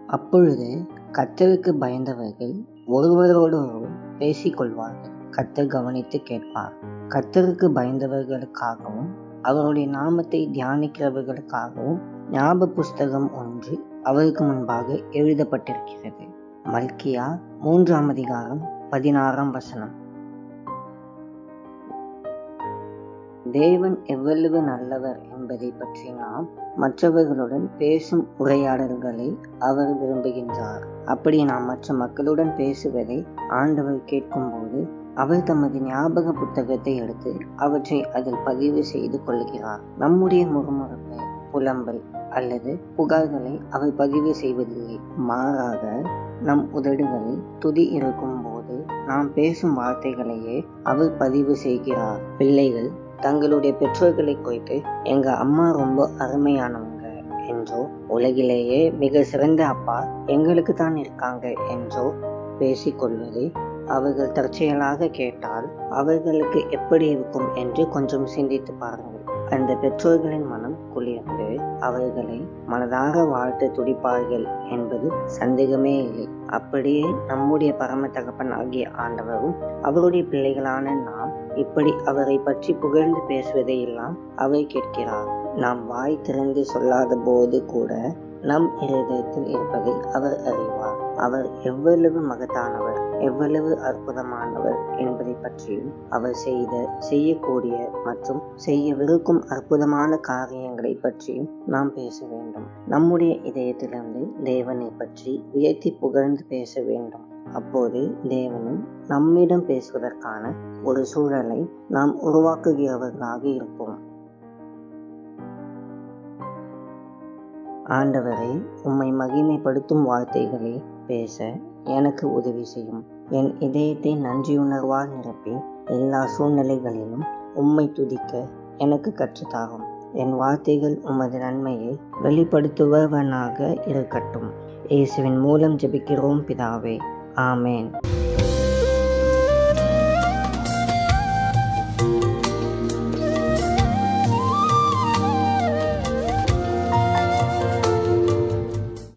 அப்பொழுது கர்த்தருக்கு பயந்தவர்கள் ஒருவரோடொருவர் பேசிக்கொள்வார்கள். கர்த்தர் கவனித்து கேட்பார். கர்த்தருக்கு பயந்தவர்களுக்காகவும் அவருடைய நாமத்தை தியானிக்கிறவர்களுக்காகவும் ஞாபக புஸ்தகம் ஒன்று அவருக்கு முன்பாக எழுதப்பட்டிருக்கிறது. மல்கியா 3:16. தேவன் எவ்வளவு நல்லவர் என்பதை பற்றி நாம் மற்றவர்களுடன் பேசும் உரையாடல்களை அவர் விரும்புகின்றார். அப்படி நாம் மற்ற மக்களுடன் பேசுவதை ஆண்டவர் கேட்கும்போது அவர் தமது ஞாபக புத்தகத்தை எடுத்து அவற்றை அதில் பதிவு செய்து கொள்கிறார். நம்முடைய முறுமுறுப்பு, புலம்பல் அல்லது புகார்களை அவர் பதிவு செய்வதில்லை. மாறாக நம் உதடுகளில் துதி இருக்கும் போது நாம் பேசும் வார்த்தைகளையே அவர் பதிவு செய்கிறார். பிள்ளைகள் தங்களுடைய பெற்றோர்களை குறித்து எங்க அம்மா ரொம்ப அருமையானவங்க என்றோ, உலகிலேயே மிக சிறந்த அப்பா எங்களுக்கு தான் இருக்காங்க என்றோ பேசிக்கொள்வதை அவர்கள் தற்செயலாக கேட்டால் அவர்களுக்கு எப்படி இருக்கும் என்று கொஞ்சம் சிந்தித்து பாருங்கள். அந்த பெற்றோர்களின் மனம் குளிர்ந்து அவர்களை மனதாக வாழ்த்து துடிப்பார்கள் என்பது சந்தேகமே இல்லை. அப்படியே நம்முடைய பரம தகப்பன் ஆகிய ஆண்டவரும் அவருடைய பிள்ளைகளான நாம் இப்படி அவரை பற்றி புகழ்ந்து பேசுவதை எல்லாம் அவர் கேட்கிறார். நாம் வாய் திறந்து சொல்லாத போது கூட நம் இருதயத்தில் இருப்பதை அவர் அறிவார். அவர் எவ்வளவு மகத்தானவர், எவ்வளவு அற்புதமானவர் என்பதை பற்றியும் அவர் செய்யக்கூடிய மற்றும் செய்யவிருக்கும் அற்புதமான காரியங்களை பற்றியும் நாம் பேச வேண்டும். நம்முடைய இதயத்திலிருந்து தேவனை பற்றி உயர்த்தி புகழ்ந்து பேச வேண்டும். அப்போது தேவனும் நம்மிடம் பேசுவதற்கான ஒரு சூழலை நாம் உருவாக்குகிறவர்களாக இருப்போம். ஆண்டவரே, உம்மை மகிமைப்படுத்தும் வார்த்தைகளை பேச எனக்கு உதவி செய்யும். என் இதயத்தை நன்றியுணர்வால் நிரப்பி எல்லா சூழ்நிலைகளிலும் உம்மை துதிக்க எனக்கு கற்றுத்தாகும். என் வார்த்தைகள் உமது நன்மையை வெளிப்படுத்துவனாக இருக்கட்டும். இயேசுவின் மூலம் ஜெபிக்கிறோம் பிதாவே. ஆமேன்.